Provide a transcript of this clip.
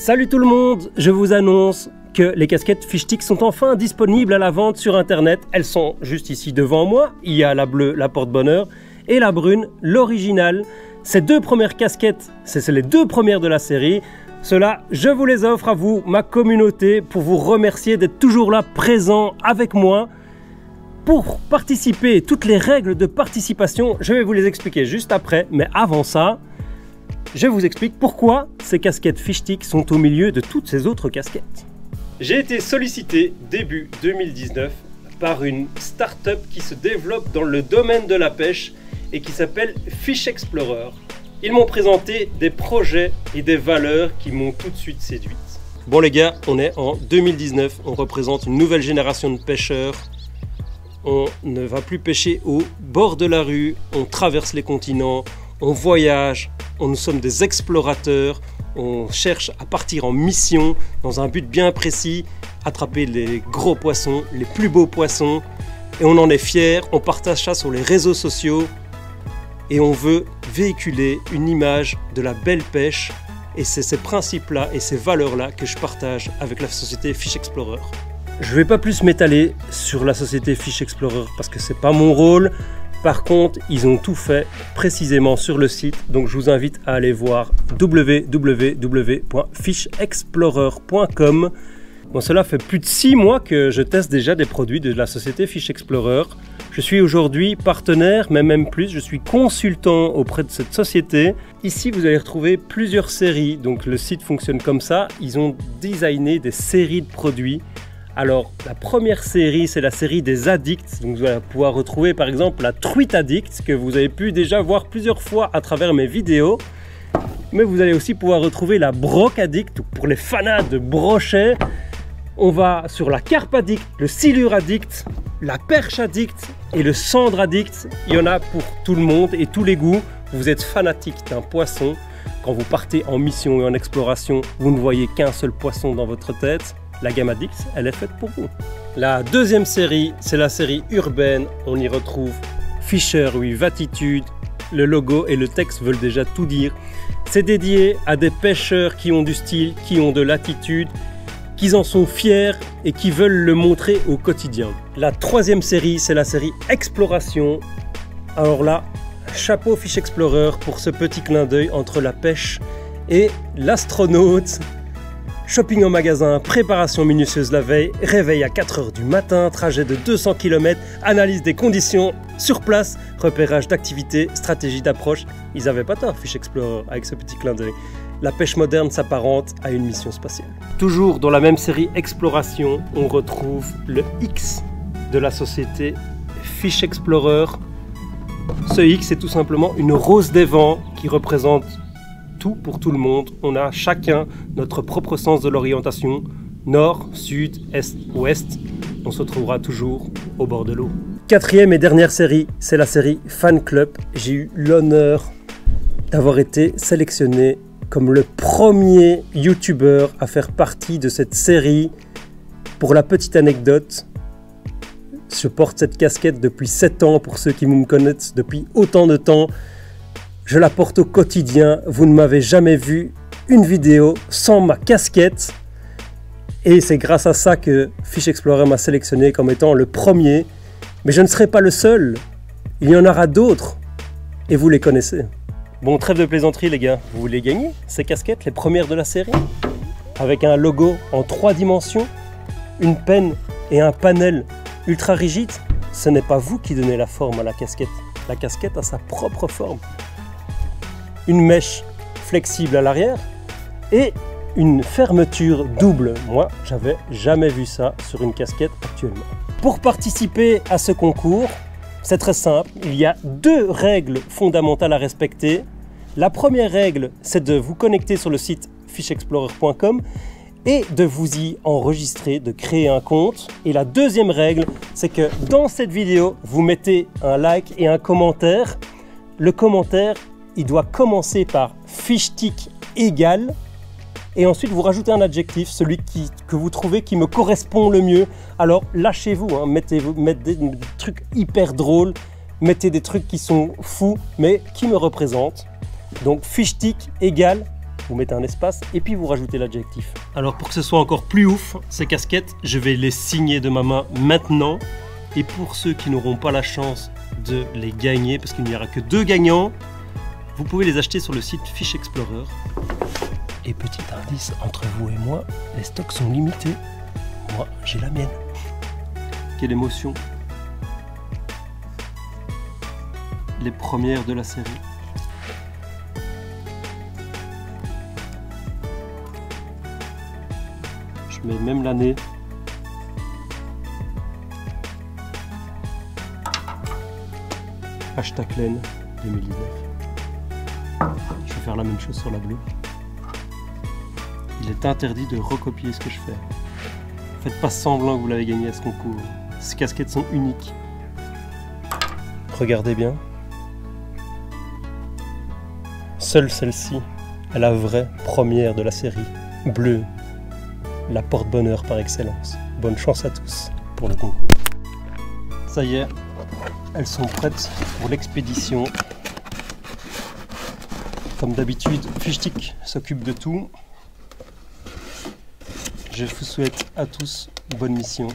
Salut tout le monde, je vous annonce que les casquettes Fishtick sont enfin disponibles à la vente sur internet. Elles sont juste ici devant moi. Il y a la bleue, la porte-bonheur, et la brune, l'original. Ces deux premières casquettes, c'est les deux premières de la série. Cela, je vous les offre à vous, ma communauté, pour vous remercier d'être toujours là, présent avec moi. Pour participer, toutes les règles de participation, je vais vous les expliquer juste après. Mais avant ça, je vous explique pourquoi ces casquettes Fishtick sont au milieu de toutes ces autres casquettes. J'ai été sollicité début 2019 par une start-up qui se développe dans le domaine de la pêche et qui s'appelle Fish Explorer. Ils m'ont présenté des projets et des valeurs qui m'ont tout de suite séduite. Bon les gars, on est en 2019, on représente une nouvelle génération de pêcheurs. On ne va plus pêcher au bord de la rue, on traverse les continents, on voyage, nous sommes des explorateurs, on cherche à partir en mission dans un but bien précis, attraper les gros poissons, les plus beaux poissons, et on en est fiers, on partage ça sur les réseaux sociaux et on veut véhiculer une image de la belle pêche, et c'est ces principes-là et ces valeurs-là que je partage avec la société Fish Explorer. Je ne vais pas plus m'étaler sur la société Fish Explorer parce que c'est pas mon rôle. Par contre, ils ont tout fait précisément sur le site, donc je vous invite à aller voir www.fishexplorer.com. Bon, cela fait plus de 6 mois que je teste déjà des produits de la société Fish Explorer. Je suis aujourd'hui partenaire, mais même plus, je suis consultant auprès de cette société. Ici, vous allez retrouver plusieurs séries, donc le site fonctionne comme ça. Ils ont designé des séries de produits. Alors, la première série, c'est la série des addicts. Donc, vous allez pouvoir retrouver par exemple la truite addict que vous avez pu déjà voir plusieurs fois à travers mes vidéos. Mais vous allez aussi pouvoir retrouver la broc addict pour les fanats de brochet. On va sur la carpe addict, le silure addict, la perche addict et le cendre addict. Il y en a pour tout le monde et tous les goûts. Vous êtes fanatique d'un poisson. Quand vous partez en mission et en exploration, vous ne voyez qu'un seul poisson dans votre tête. La gamme Addict, elle est faite pour vous. La deuxième série, c'est la série urbaine. On y retrouve Fisher with Attitude. Le logo et le texte veulent déjà tout dire. C'est dédié à des pêcheurs qui ont du style, qui ont de l'attitude, qui en sont fiers et qui veulent le montrer au quotidien. La troisième série, c'est la série Exploration. Alors là, chapeau Fish Explorer pour ce petit clin d'œil entre la pêche et l'astronaute. Shopping en magasin, préparation minutieuse la veille, réveil à 4 h du matin, trajet de 200 km, analyse des conditions sur place, repérage d'activités, stratégie d'approche. Ils n'avaient pas tort, Fish Explorer, avec ce petit clin d'œil. La pêche moderne s'apparente à une mission spatiale. Toujours dans la même série Exploration, on retrouve le X de la société Fish Explorer. Ce X est tout simplement une rose des vents qui représente tout pour tout le monde. On a chacun notre propre sens de l'orientation, nord, sud, est, ouest. On se retrouvera toujours au bord de l'eau. Quatrième et dernière série, c'est la série Fan Club. J'ai eu l'honneur d'avoir été sélectionné comme le premier youtubeur à faire partie de cette série. Pour la petite anecdote, je porte cette casquette depuis 7 ans pour ceux qui me connaissent depuis autant de temps. Je la porte au quotidien, vous ne m'avez jamais vu une vidéo sans ma casquette. Et c'est grâce à ça que Fish Explorer m'a sélectionné comme étant le premier. Mais je ne serai pas le seul, il y en aura d'autres. Et vous les connaissez. Bon, trêve de plaisanterie les gars, vous voulez gagner ces casquettes, les premières de la série? Avec un logo en 3 dimensions, une penne et un panel ultra rigide. Ce n'est pas vous qui donnez la forme à la casquette. La casquette a sa propre forme. Une mèche flexible à l'arrière et une fermeture double. Moi, j'avais jamais vu ça sur une casquette actuellement. Pour participer à ce concours, c'est très simple. Il y a 2 règles fondamentales à respecter. La première règle, c'est de vous connecter sur le site fishexplorer.com et de vous y enregistrer, de créer un compte. Et la deuxième règle, c'est que dans cette vidéo, vous mettez un like et un commentaire. Le commentaire, il doit commencer par Fishtick égal et ensuite vous rajoutez un adjectif, celui que vous trouvez qui me correspond le mieux. Alors lâchez-vous, hein, mettez des trucs hyper drôles, mettez des trucs qui sont fous mais qui me représentent. Donc Fishtick égale vous mettez un espace et puis vous rajoutez l'adjectif. Alors pour que ce soit encore plus ouf, ces casquettes, je vais les signer de ma main maintenant. Et pour ceux qui n'auront pas la chance de les gagner, parce qu'il n'y aura que 2 gagnants, vous pouvez les acheter sur le site Fish Explorer. Et petit indice, entre vous et moi, les stocks sont limités. Moi, j'ai la mienne. Quelle émotion! Les premières de la série. Je mets même l'année. Hashtag Len 2019. Je vais faire la même chose sur la bleue. Il est interdit de recopier ce que je fais. Faites pas semblant que vous l'avez gagné à ce concours. Ces casquettes sont uniques. Regardez bien. Seule celle-ci est la vraie première de la série. Bleue. La porte-bonheur par excellence. Bonne chance à tous pour le concours. Ça y est, elles sont prêtes pour l'expédition. Comme d'habitude, Fishtik s'occupe de tout. Je vous souhaite à tous bonne mission.